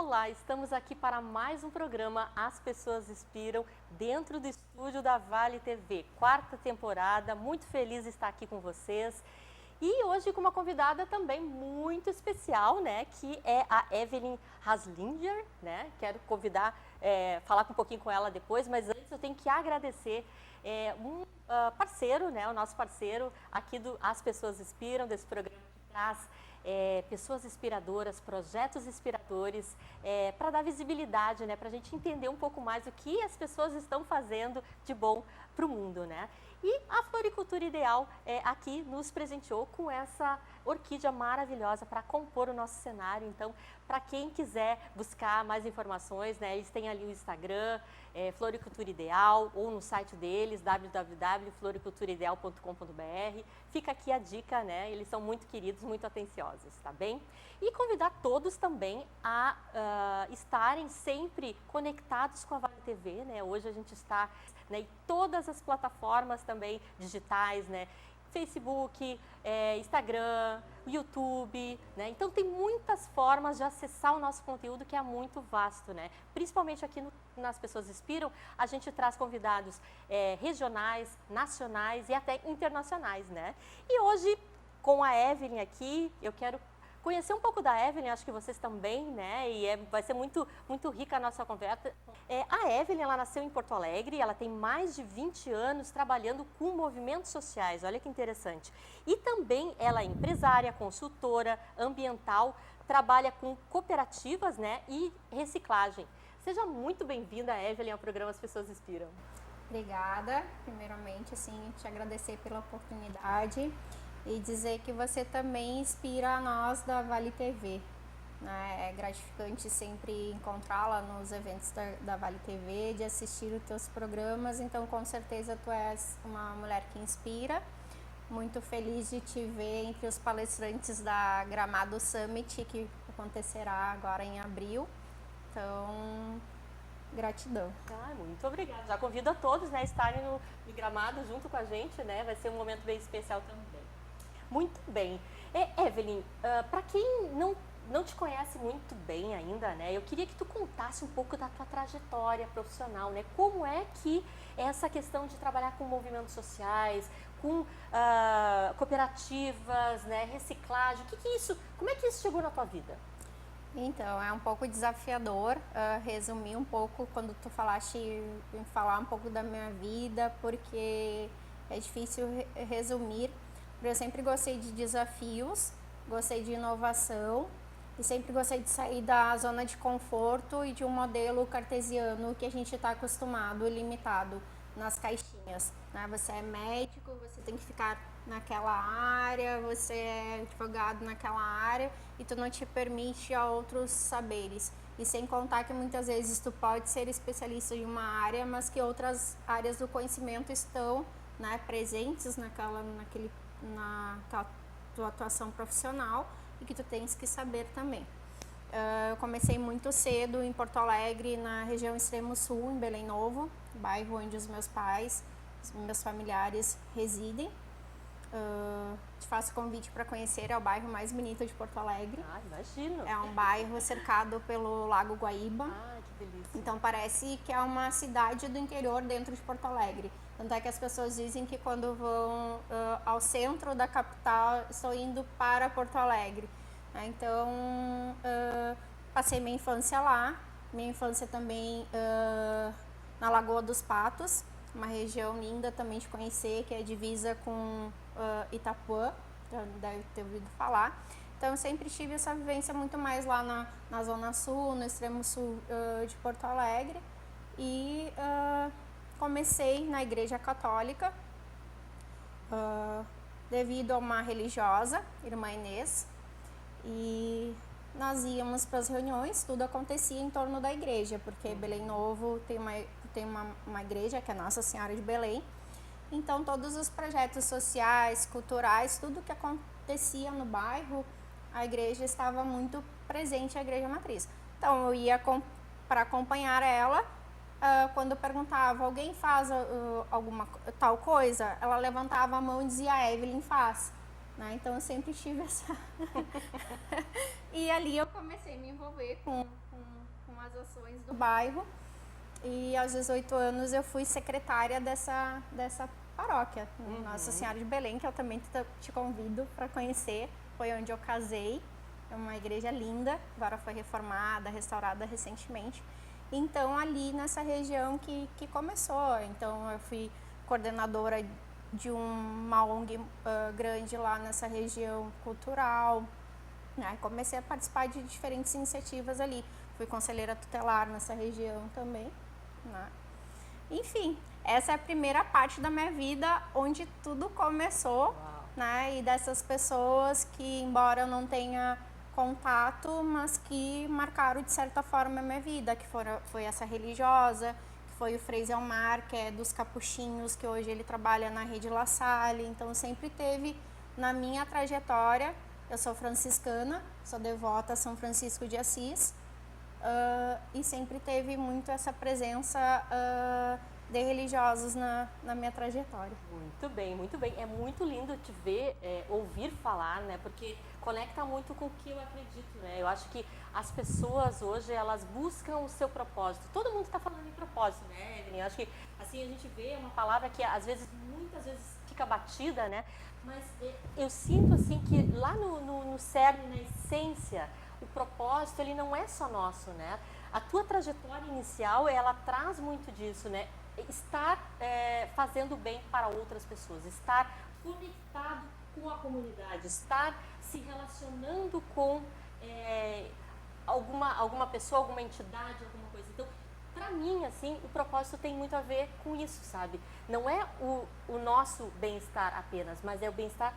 Olá, estamos aqui para mais um programa As Pessoas Inspiram, dentro do estúdio da Vale TV, quarta temporada, muito feliz de estar aqui com vocês. E hoje com uma convidada também muito especial, né, que é a Evelyn Haslinger, né, quero convidar, falar um pouquinho com ela depois, mas antes eu tenho que agradecer um parceiro, né, o nosso parceiro aqui do As Pessoas Inspiram, desse programa que traz pessoas inspiradoras, projetos inspiradores, para dar visibilidade, né, para a gente entender um pouco mais o que as pessoas estão fazendo de bom para o mundo, né? E a Floricultura Ideal aqui nos presenteou com essa orquídea maravilhosa para compor o nosso cenário. Então, para quem quiser buscar mais informações, né, eles têm ali o Instagram, Floricultura Ideal, ou no site deles, www.floriculturaideal.com.br. Fica aqui a dica, né? Eles são muito queridos, muito atenciosos, tá bem? E convidar todos também a estarem sempre conectados com a Vale TV, né? Hoje a gente está, né, em todas as plataformas também digitais, né? Facebook, Instagram, YouTube, né? Então tem muitas formas de acessar o nosso conteúdo que é muito vasto, né? Principalmente aqui nas Pessoas Inspiram, a gente traz convidados regionais, nacionais e até internacionais, né? E hoje, com a Evelyn aqui, eu quero conhecer um pouco da Evelyn, acho que vocês também, né? E vai ser muito rica a nossa conversa. A Evelyn, ela nasceu em Porto Alegre, ela tem mais de 20 anos trabalhando com movimentos sociais, olha que interessante. E também ela é empresária, consultora ambiental, trabalha com cooperativas, né? E reciclagem. Seja muito bem-vinda, Evelyn, ao programa As Pessoas Inspiram. Obrigada, primeiramente, assim, te agradecer pela oportunidade e dizer que você também inspira a nós da Vale TV. Né? É gratificante sempre encontrá-la nos eventos da Vale TV, de assistir os teus programas, então com certeza tu és uma mulher que inspira. Muito feliz de te ver entre os palestrantes da Gramado Summit, que acontecerá agora em abril. Então, gratidão. Muito obrigada. Já convido a todos, né, a estarem no Gramado junto com a gente, né? Vai ser um momento bem especial também. Muito bem. Evelyn, para quem não te conhece muito bem ainda, né, eu queria que tu contasse um pouco da tua trajetória profissional, né? Como é que essa questão de trabalhar com movimentos sociais, com cooperativas, né, reciclagem, como é que isso chegou na tua vida? Então, é um pouco desafiador resumir um pouco quando tu falaste em falar um pouco da minha vida, porque é difícil resumir. Eu sempre gostei de desafios, gostei de inovação e sempre gostei de sair da zona de conforto e de um modelo cartesiano que a gente está acostumado, limitado nas caixinhas. Né? Você é médico, você tem que ficar naquela área, você é advogado naquela área e tu não te permite a outros saberes. E sem contar que muitas vezes tu pode ser especialista em uma área, mas que outras áreas do conhecimento estão, né, presentes na tua atuação profissional e que tu tens que saber também. Eu comecei muito cedo em Porto Alegre, na região extremo sul, em Belém Novo, bairro onde os meus pais, os meus familiares residem. Te faço convite para conhecer, é o bairro mais bonito de Porto Alegre. Imagino. É um bairro cercado pelo Lago Guaíba. Que delícia. Então parece que é uma cidade do interior dentro de Porto Alegre. Tanto é que as pessoas dizem que quando vão ao centro da capital, estão indo para Porto Alegre. Então, passei minha infância lá. Minha infância também na Lagoa dos Patos, uma região linda também de conhecer, que é divisa com Itapuã, já deve ter ouvido falar. Então, eu sempre tive essa vivência muito mais lá na Zona Sul, no extremo sul de Porto Alegre. E comecei na Igreja Católica, devido a uma religiosa, Irmã Inês. E nós íamos para as reuniões, tudo acontecia em torno da igreja, porque Belém Novo tem uma igreja, que é Nossa Senhora de Belém. Então, todos os projetos sociais, culturais, tudo que acontecia no bairro, a igreja estava muito presente, a igreja matriz. Então, eu ia para acompanhar ela. Quando eu perguntava, alguém faz alguma tal coisa? Ela levantava a mão e dizia, Evelyn faz. Né? Então, eu sempre tive essa... E ali eu comecei a me envolver com nas ações do bairro. E aos 18 anos eu fui secretária dessa paróquia, Nossa Senhora de Belém, que eu também te convido para conhecer. Foi onde eu casei. É uma igreja linda, agora foi reformada, restaurada recentemente. Então, ali nessa região que começou. Então, eu fui coordenadora de uma ONG grande lá nessa região cultural. Né? Comecei a participar de diferentes iniciativas ali. Fui conselheira tutelar nessa região também. Né? Enfim, essa é a primeira parte da minha vida onde tudo começou. Né? E dessas pessoas que, embora eu não tenha contato, mas que marcaram de certa forma a minha vida, que foi essa religiosa, que foi o Frei Zelmar, que é dos Capuchinhos, que hoje ele trabalha na Rede La Salle. Então sempre teve na minha trajetória. Eu sou franciscana, sou devota a São Francisco de Assis, e sempre teve muito essa presença de religiosos na minha trajetória. Muito bem, muito bem. É muito lindo te ver, ouvir falar, né? Porque conecta muito com o que eu acredito, né? Eu acho que as pessoas hoje, elas buscam o seu propósito. Todo mundo está falando em propósito, né, Evelyn? Eu acho que, assim, a gente vê uma palavra que, às vezes, muitas vezes fica batida, né? Mas eu sinto, assim, que lá no cerne, na essência, o propósito, ele não é só nosso, né? A tua trajetória inicial, ela traz muito disso, né? Estar fazendo bem para outras pessoas, estar conectado com a comunidade, estar se relacionando com alguma pessoa, alguma entidade, alguma coisa. Então, para mim, assim, o propósito tem muito a ver com isso, sabe? Não é o nosso bem-estar apenas, mas é o bem-estar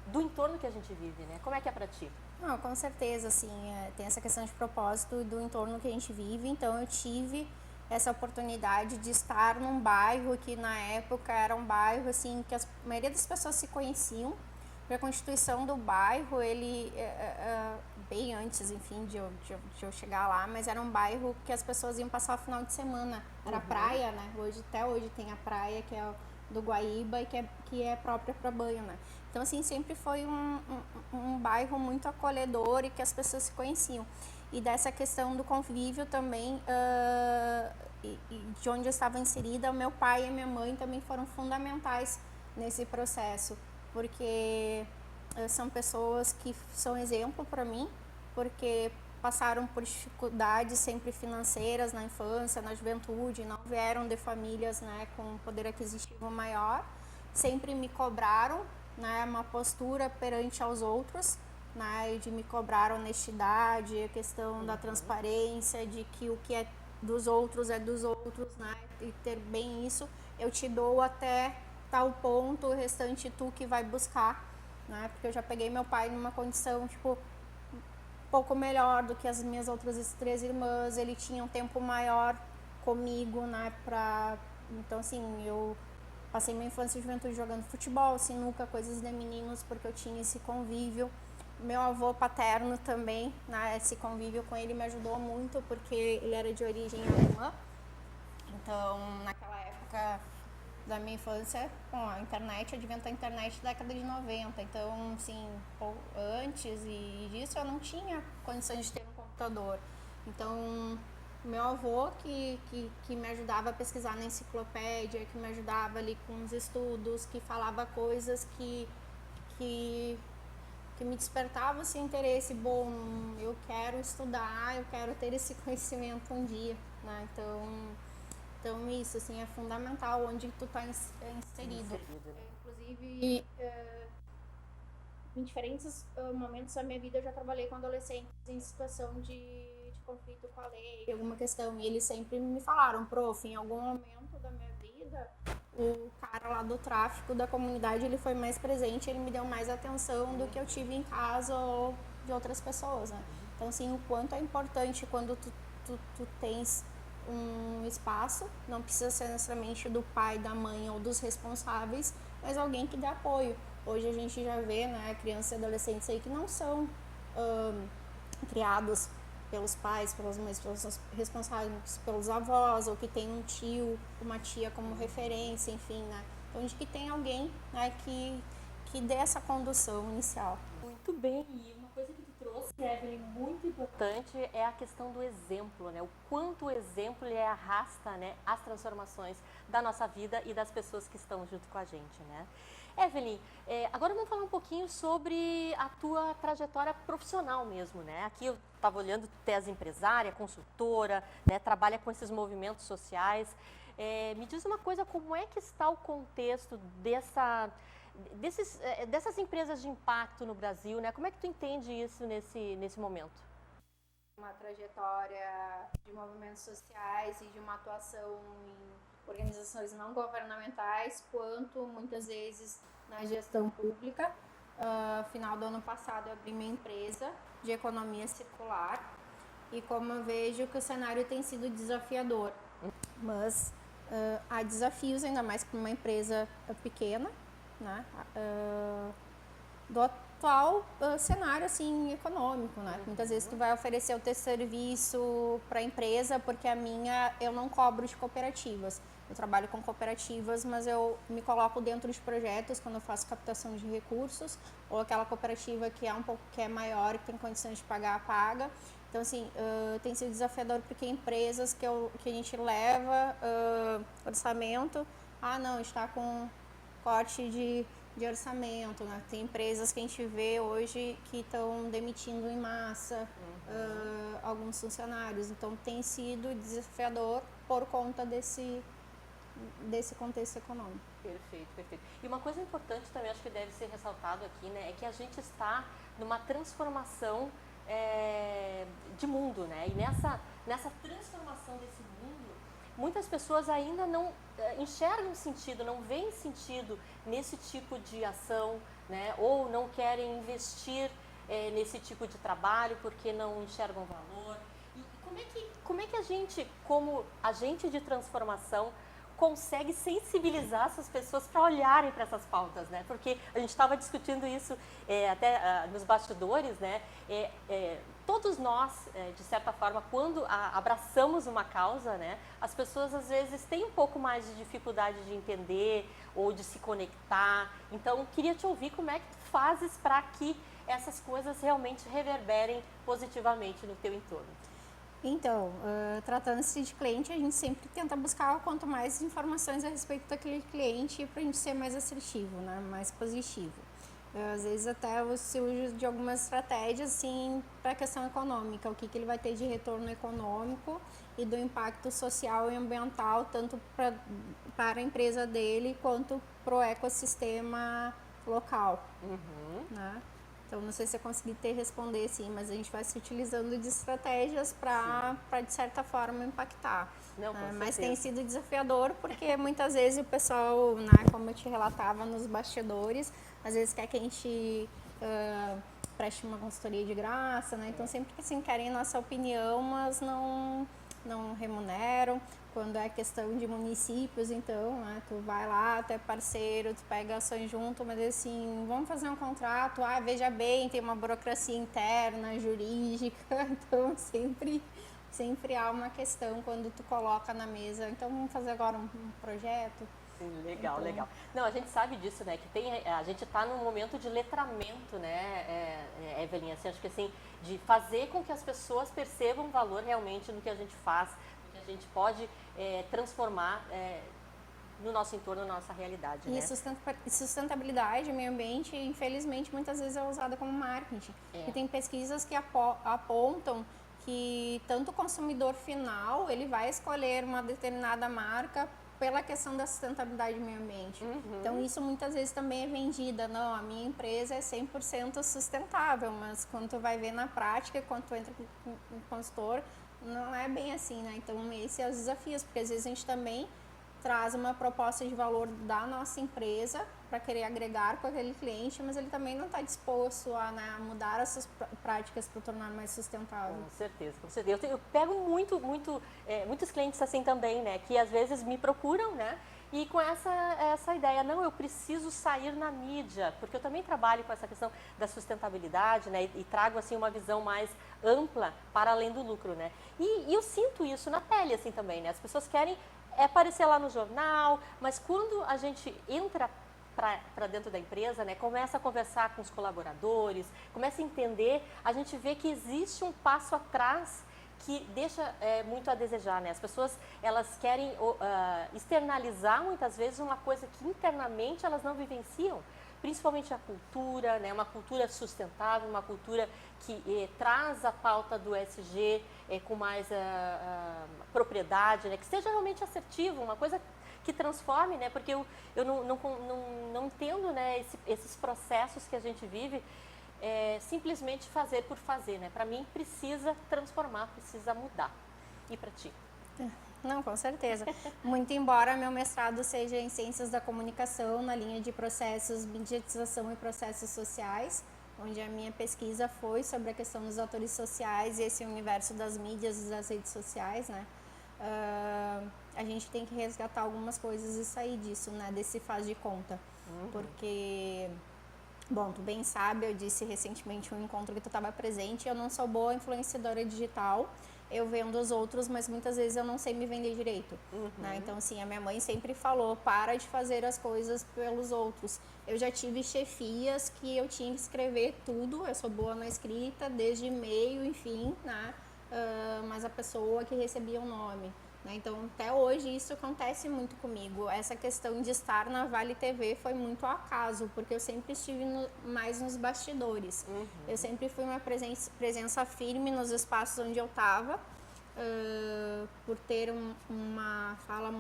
do entorno que a gente vive, né? Como é que é para ti? Não, com certeza, assim, tem essa questão de propósito do entorno que a gente vive. Então, eu tive essa oportunidade de estar num bairro que, na época, era um bairro, assim, que a maioria das pessoas se conheciam. A constituição do bairro, ele, bem antes, enfim, de eu chegar lá, mas era um bairro que as pessoas iam passar o final de semana. Era praia, né? Até hoje tem a praia, que é do Guaíba, e que é própria para banho, né? Então, assim, sempre foi um bairro muito acolhedor e que as pessoas se conheciam. E dessa questão do convívio também, de onde eu estava inserida, o meu pai e a minha mãe também foram fundamentais nesse processo, porque são pessoas que são exemplo para mim, porque passaram por dificuldades sempre financeiras na infância, na juventude, não vieram de famílias, né, com poder aquisitivo maior, sempre me cobraram, né, uma postura perante aos outros, né, de me cobrar honestidade, a questão da transparência, de que o que é dos outros, né, e ter bem isso, eu te dou até tal ponto, o restante tu que vai buscar, né, porque eu já peguei meu pai numa condição, tipo, pouco melhor do que as minhas outras 3 irmãs, ele tinha um tempo maior comigo, né, então assim, eu passei minha infância e juventude jogando futebol, sinuca, coisas de meninos, porque eu tinha esse convívio. Meu avô paterno também, né, esse convívio com ele me ajudou muito, porque ele era de origem alemã. Então, naquela época da minha infância, bom, a internet, advento da internet da década de 90. Então, assim, antes disso eu não tinha condições de ter um computador. Então, meu avô que me ajudava a pesquisar na enciclopédia, que me ajudava ali com os estudos, que falava coisas que me despertavam esse interesse. Bom, eu quero estudar, eu quero ter esse conhecimento um dia, né? Então isso, assim, é fundamental onde tu tá inserido. Inclusive, em diferentes momentos da minha vida eu já trabalhei com adolescentes em situação de conflito com a lei, alguma questão, e eles sempre me falaram, prof, em algum momento da minha vida, o cara lá do tráfico da comunidade, ele foi mais presente, ele me deu mais atenção do que eu tive em casa ou de outras pessoas, né? Então, assim, o quanto é importante quando tu tens um espaço, não precisa ser necessariamente do pai, da mãe ou dos responsáveis, mas alguém que dê apoio. Hoje a gente já vê, né, crianças e adolescentes aí que não são criados pelos pais, pelas mães, pelos responsáveis, pelos avós, ou que tem um tio, uma tia como referência, enfim, né? Então, de que tem alguém, né, que dê essa condução inicial. Muito bem, e uma coisa que tu trouxe Evelyn, muito importante é a questão do exemplo, né? O quanto o exemplo ele arrasta, né, as transformações da nossa vida e das pessoas que estão junto com a gente, né? Evelyn, agora vamos falar um pouquinho sobre a tua trajetória profissional mesmo, né? Aqui eu estava olhando, tu és empresária, consultora, né? Trabalha com esses movimentos sociais. Me diz uma coisa, como é que está o contexto dessas empresas de impacto no Brasil, né? Como é que tu entende isso nesse momento? Uma trajetória de movimentos sociais e de uma atuação em organizações não governamentais, quanto muitas vezes na gestão pública. Final do ano passado eu abri minha empresa de economia circular e como eu vejo que o cenário tem sido desafiador, mas há desafios ainda mais para uma empresa pequena, né? Do atual cenário assim econômico, né? Muitas vezes tu vai oferecer o teu serviço para a empresa porque eu não cobro de cooperativas. Eu trabalho com cooperativas, mas eu me coloco dentro de projetos quando eu faço captação de recursos ou aquela cooperativa que é maior, que tem condições de paga. Então assim, tem sido desafiador porque empresas que a gente leva orçamento, não, está com corte de orçamento, né? Tem empresas que a gente vê hoje que estão demitindo em massa alguns funcionários, então tem sido desafiador por conta desse contexto econômico. Perfeito, perfeito. E uma coisa importante também, acho que deve ser ressaltado aqui, né, é que a gente está numa transformação de mundo, né? E nessa transformação desse mundo, muitas pessoas ainda não enxergam sentido, não veem sentido nesse tipo de ação, né? Ou não querem investir nesse tipo de trabalho porque não enxergam valor. E como é que a gente, como agente de transformação, consegue sensibilizar essas pessoas para olharem para essas pautas, né? Porque a gente estava discutindo isso até nos bastidores, né? Todos nós, de certa forma, quando abraçamos uma causa, né? As pessoas às vezes têm um pouco mais de dificuldade de entender ou de se conectar. Então, queria te ouvir como é que tu fazes para que essas coisas realmente reverberem positivamente no teu entorno. Então, tratando-se de cliente, a gente sempre tenta buscar quanto mais informações a respeito daquele cliente para a gente ser mais assertivo, né? Mais positivo. Às vezes até você usa de algumas estratégias assim, para a questão econômica, o que ele vai ter de retorno econômico e do impacto social e ambiental, tanto para a empresa dele quanto para o ecossistema local. Né? Então, não sei se eu consegui responder, sim, mas a gente vai se utilizando de estratégias para de certa forma, impactar. Não, mas tem sido desafiador, porque muitas vezes o pessoal, né, como eu te relatava nos bastidores, às vezes quer que a gente preste uma consultoria de graça, né? Então, sempre que assim, querem nossa opinião, mas não remuneram. Quando é questão de municípios, então, né, tu vai lá, tu é parceiro, tu pega ações junto, mas assim, vamos fazer um contrato, veja bem, tem uma burocracia interna, jurídica, então sempre há uma questão quando tu coloca na mesa, então vamos fazer agora um projeto. Sim, legal, então... legal. Não, a gente sabe disso, né, que a gente está num momento de letramento, né, Evelyn, assim, acho que assim, de fazer com que as pessoas percebam valor realmente no que a gente faz, no que a gente pode transformar no nosso entorno, na nossa realidade. E né? Sustentabilidade, meio ambiente, infelizmente, muitas vezes é usada como marketing. E tem pesquisas que apontam que tanto o consumidor final, ele vai escolher uma determinada marca pela questão da sustentabilidade do meio ambiente. Então, isso muitas vezes também é vendida. Não, a minha empresa é 100% sustentável, mas quando tu vai ver na prática, quando tu entra com um consultor, não é bem assim, né? Então, esses são os desafios, porque às vezes a gente também traz uma proposta de valor da nossa empresa para querer agregar com aquele cliente, mas ele também não está disposto a mudar as suas práticas para tornar mais sustentável. Com certeza, com certeza. Eu pego muitos clientes assim também, né, que às vezes me procuram, né, e com essa ideia, não, eu preciso sair na mídia, porque eu também trabalho com essa questão da sustentabilidade, né, e trago assim uma visão mais ampla para além do lucro, né, e eu sinto isso na pele assim também, né, as pessoas querem aparecer lá no jornal, mas quando a gente entra para dentro da empresa, né, começa a conversar com os colaboradores, começa a entender, a gente vê que existe um passo atrás que deixa muito a desejar, né? As pessoas, elas querem externalizar muitas vezes uma coisa que internamente elas não vivenciam, principalmente a cultura, né? Uma cultura sustentável, uma cultura que traz a pauta do ESG com mais propriedade, né? Que seja realmente assertivo, uma coisa que transforme, né? Porque eu não entendo, né, esses processos que a gente vive simplesmente fazer por fazer, né? Para mim precisa transformar, precisa mudar. E para ti? Não, com certeza. Muito embora meu mestrado seja em Ciências da Comunicação, na linha de processos, mediatização e processos sociais, onde a minha pesquisa foi sobre a questão dos atores sociais e esse universo das mídias e das redes sociais, né? A gente tem que resgatar algumas coisas e sair disso, né? Desse faz de conta. Porque, bom, tu bem sabe, eu disse recentemente em um encontro que tu estava presente, eu não sou boa influenciadora digital, eu vendo os outros, mas muitas vezes eu não sei me vender direito, né? Então, assim, a minha mãe sempre falou, para de fazer as coisas pelos outros. Eu já tive chefias que eu tinha que escrever tudo, eu sou boa na escrita, desde e-mail, enfim, né? Mas a pessoa que recebia o nome, né? Então, até hoje isso acontece muito comigo. Essa questão de estar na Vale TV foi muito ao acaso, porque eu sempre estive mais nos bastidores. Eu sempre fui uma presença firme nos espaços onde eu estava, por ter uma fala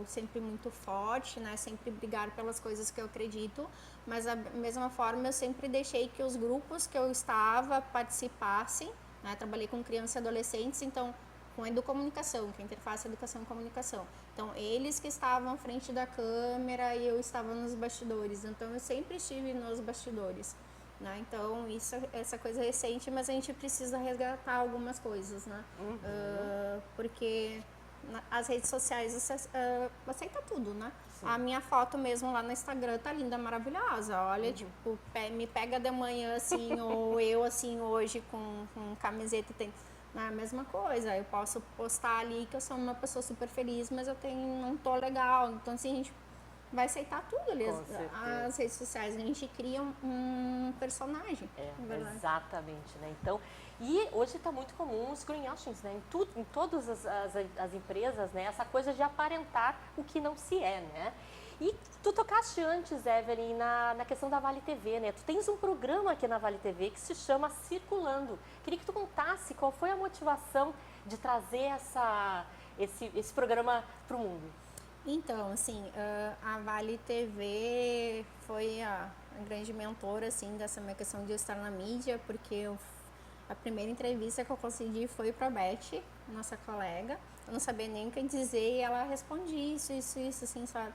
sempre muito forte, né? Sempre brigar pelas coisas que eu acredito, mas da mesma forma eu sempre deixei que os grupos que eu estava participassem, né? Trabalhei com crianças e adolescentes, então com educomunicação, que é a interface educação e comunicação. Então, eles que estavam à frente da câmera e eu estava nos bastidores. Então, eu sempre estive nos bastidores, né? Então, essa coisa recente, mas a gente precisa resgatar algumas coisas, né? Porque as redes sociais aceita tudo, né? Sim. A minha foto mesmo lá no Instagram tá linda, maravilhosa. Olha, tipo, me pega de manhã assim, ou eu assim hoje com camiseta e tênis. É a mesma coisa, eu posso postar ali que eu sou uma pessoa super feliz, mas não tô legal. Então, assim, a gente vai aceitar tudo ali. As redes sociais, a gente cria um personagem. Exatamente, né? Então, e hoje está muito comum os greenwashings, né? Em todas as empresas, né? Essa coisa de aparentar o que não se é, né? E tu tocaste antes, Evelyn, na questão da Vale TV, né? Tu tens um programa aqui na Vale TV que se chama Circulando. Queria que tu contasse qual foi a motivação de trazer esse programa para o mundo. Então, assim, a Vale TV foi a grande mentora, assim, dessa minha questão de estar na mídia, porque a primeira entrevista que eu consegui foi para a Beth, nossa colega. Eu não sabia nem o que dizer e ela respondia isso, assim, sabe?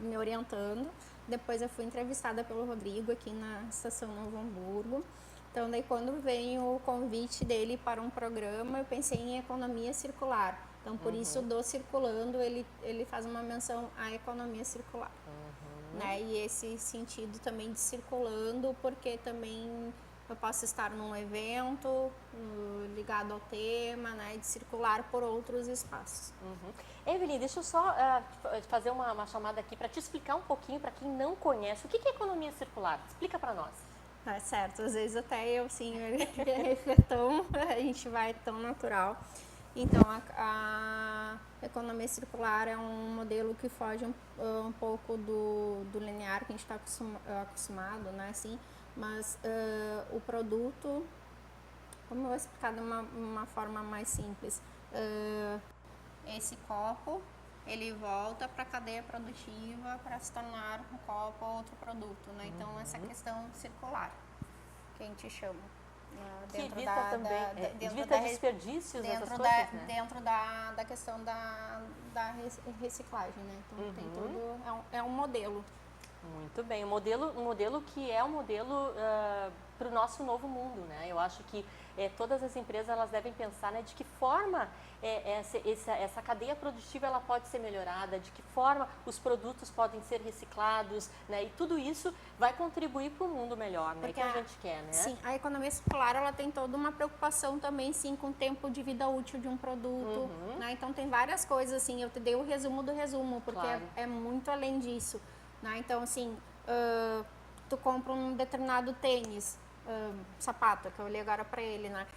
Me orientando. Depois eu fui entrevistada pelo Rodrigo aqui na Estação Novo Hamburgo. Então, daí quando veio o convite dele para um programa, eu pensei em economia circular. Então, por isso, do Circulando, ele faz uma menção à economia circular. Né? E esse sentido também de circulando, porque também eu posso estar num evento ligado ao tema, né, de circular por outros espaços. Evelyn, deixa eu só fazer uma chamada aqui para te explicar um pouquinho, para quem não conhece, o que é economia circular? Explica para nós. Tá certo, às vezes até eu, sim, a gente vai tão natural. Então, a economia circular é um modelo que foge um pouco do linear que a gente está acostumado, né, assim. Mas o produto, como eu vou explicar de uma forma mais simples, esse copo, ele volta para a cadeia produtiva para se tornar um copo ou outro produto, né? Então, essa questão circular, que a gente chama. Que evita também, evita desperdícios, essas coisas, né? Dentro da questão da reciclagem, né? Então, tem todo, é um modelo. Muito bem, um modelo que é um modelo para o nosso novo mundo, né? Eu acho que todas as empresas elas devem pensar, né, de que forma essa cadeia produtiva ela pode ser melhorada, de que forma os produtos podem ser reciclados, né? E tudo isso vai contribuir para um mundo melhor, né? Que a gente quer, né? Sim, a economia circular ela tem toda uma preocupação também, sim, com o tempo de vida útil de um produto, né? Então tem várias coisas, assim, eu te dei o resumo do resumo, porque é muito além disso. Né? Então, assim, tu compra um determinado tênis, sapato, que eu olhei agora para ele, né?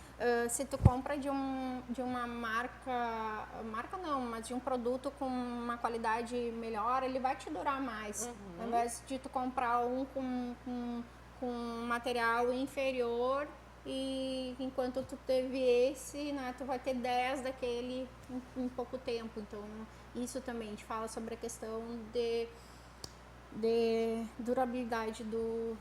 Se tu compra de uma marca não, mas de um produto com uma qualidade melhor, ele vai te durar mais. Ao invés de tu comprar um com material inferior, e enquanto tu teve esse, né, tu vai ter 10 daquele em pouco tempo. Então, isso também, a gente fala sobre a questão de durabilidade do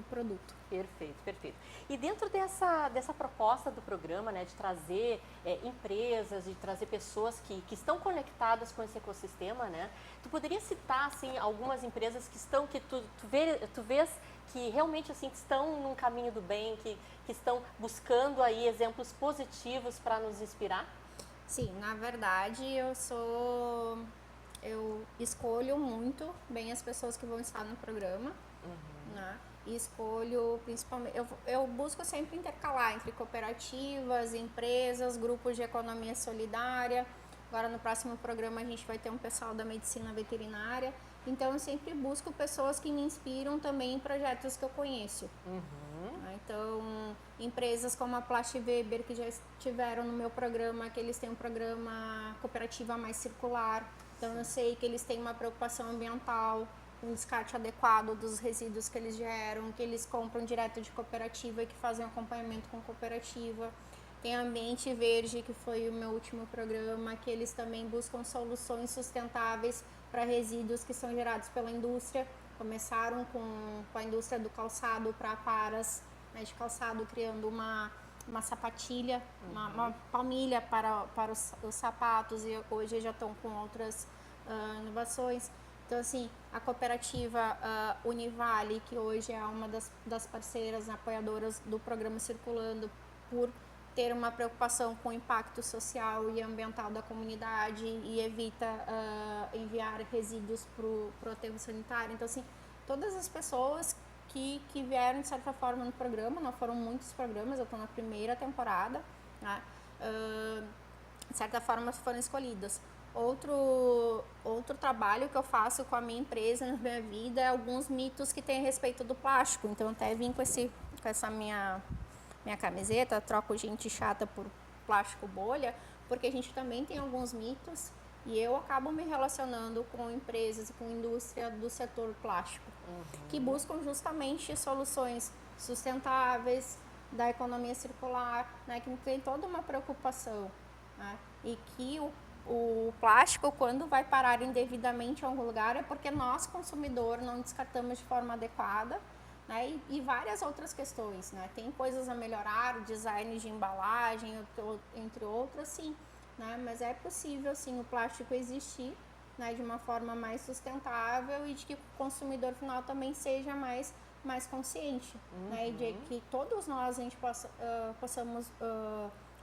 produto. Perfeito, perfeito. E dentro dessa proposta do programa, né, de trazer empresas, de trazer pessoas que estão conectadas com esse ecossistema, né, tu poderia citar, assim, algumas empresas que estão, que tu vês que realmente, assim, que estão num caminho do bem, que estão buscando aí exemplos positivos para nos inspirar? Sim, na verdade, eu escolho muito bem as pessoas que vão estar no programa, né? E escolho principalmente, eu busco sempre intercalar entre cooperativas, empresas, grupos de economia solidária. Agora no próximo programa a gente vai ter um pessoal da medicina veterinária. Então eu sempre busco pessoas que me inspiram também em projetos que eu conheço. Então, empresas como a Plast Weber, que já estiveram no meu programa, que eles têm um programa cooperativa mais circular. Então, eu sei que eles têm uma preocupação ambiental, um descarte adequado dos resíduos que eles geram, que eles compram direto de cooperativa e que fazem acompanhamento com cooperativa. Tem a Ambiente Verde, que foi o meu último programa, que eles também buscam soluções sustentáveis para resíduos que são gerados pela indústria. Começaram com a indústria do calçado para aparas, né, de calçado, criando uma sapatilha, uma palmilha para os sapatos, e hoje já estão com outras inovações. Então, assim, a cooperativa Univale, que hoje é uma das parceiras apoiadoras do programa Circulando, por ter uma preocupação com o impacto social e ambiental da comunidade e evita enviar resíduos para o aterro sanitário. Então, assim, todas as pessoas que vieram, de certa forma, no programa, não foram muitos programas, eu estou na primeira temporada, né? De certa forma, foram escolhidas. Outro trabalho que eu faço com a minha empresa, na minha vida, é alguns mitos que tem a respeito do plástico. Então, eu até vim com essa minha camiseta, troco gente chata por plástico bolha, porque a gente também tem alguns mitos e eu acabo me relacionando com empresas e com indústria do setor plástico, que buscam justamente soluções sustentáveis, da economia circular, né, que tem toda uma preocupação, né, e que o plástico, quando vai parar indevidamente em algum lugar, é porque nós, consumidor, não descartamos de forma adequada, né, e várias outras questões, né? Tem coisas a melhorar, o design de embalagem, entre outras, sim, né? Mas é possível, sim, o plástico existir, né, de uma forma mais sustentável e de que o consumidor final também seja mais consciente, né? E de que todos nós a gente possamos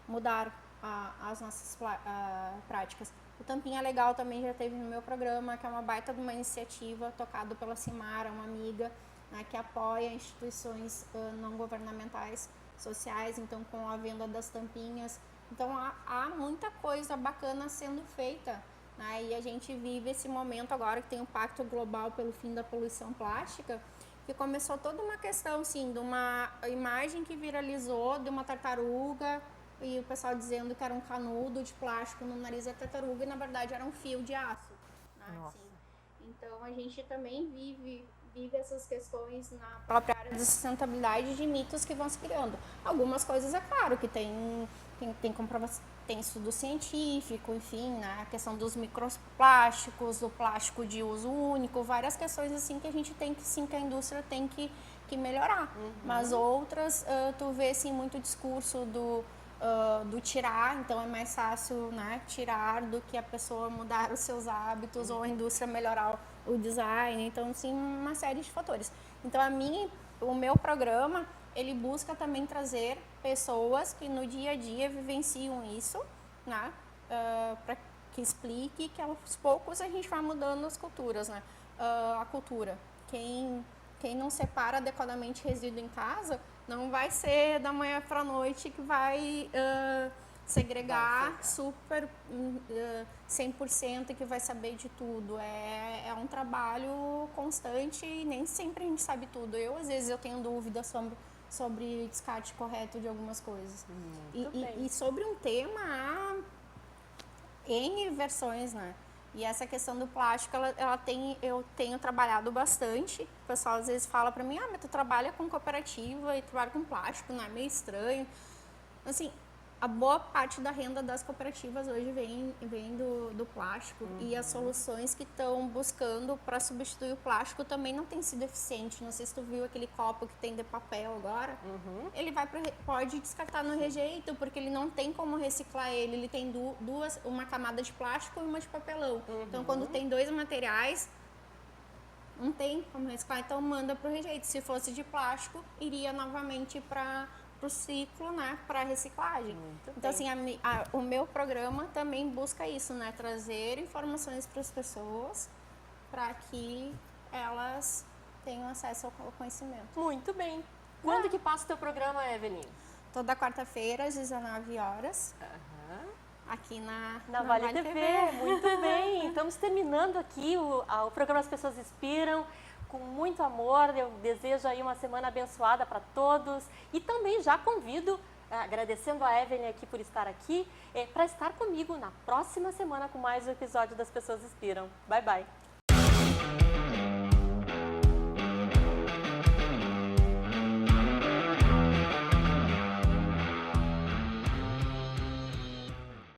mudar as nossas práticas. O Tampinha Legal também já teve no meu programa, que é uma baita de uma iniciativa tocado pela Cimara, uma amiga, né, que apoia instituições não governamentais sociais, então com a venda das tampinhas. Então há muita coisa bacana sendo feita, né, e a gente vive esse momento agora que tem o Pacto Global pelo Fim da Poluição Plástica, que começou toda uma questão, assim, de uma imagem que viralizou de uma tartaruga e o pessoal dizendo que era um canudo de plástico no nariz da tartaruga e na verdade era um fio de aço, né, assim. Então a gente também vive essas questões na própria área de sustentabilidade, de mitos que vão se criando. Algumas coisas, é claro, que tem comprovação, tem estudo científico, enfim, né? A questão dos microplásticos, do plástico de uso único, várias questões assim que a gente tem que, sim, que a indústria tem que melhorar. Mas outras, tu vê, assim, muito discurso do tirar, então é mais fácil, né, tirar do que a pessoa mudar os seus hábitos ou a indústria melhorar o design, então sim, uma série de fatores. Então o meu programa, ele busca também trazer pessoas que no dia a dia vivenciam isso, né, para que explique que aos poucos a gente vai mudando as culturas, né, a cultura. Quem não separa adequadamente resíduo em casa, não vai ser da manhã para a noite que vai segregar super 100% que vai saber de tudo. É um trabalho constante e nem sempre a gente sabe tudo. Às vezes, eu tenho dúvida sobre descarte correto de algumas coisas. E sobre um tema, há N versões, né? E essa questão do plástico, eu tenho trabalhado bastante. O pessoal às vezes fala pra mim, mas tu trabalha com cooperativa e trabalha com plástico, não é meio estranho? Assim, a boa parte da renda das cooperativas hoje vem do plástico. E as soluções que estão buscando para substituir o plástico também não tem sido eficiente. Não sei se tu viu aquele copo que tem de papel agora. Ele pode descartar no rejeito, porque ele não tem como reciclar ele. Ele tem uma camada de plástico e uma de papelão. Então, quando tem dois materiais, não tem como reciclar, então manda para o rejeito. Se fosse de plástico, iria novamente para o ciclo, né, para reciclagem. Então, assim, o meu programa também busca isso, né, trazer informações para as pessoas para que elas tenham acesso ao conhecimento. Muito bem. Quando que passa o teu programa, Evelyn? Toda quarta-feira, às 19 horas. Aqui na Vale TV. Muito bem. Estamos terminando aqui o programa As Pessoas Inspiram, com muito amor. Eu desejo aí uma semana abençoada para todos. E também já convido, agradecendo a Evelyn aqui por estar aqui, para estar comigo na próxima semana com mais um episódio das Pessoas Inspiram. Bye, bye.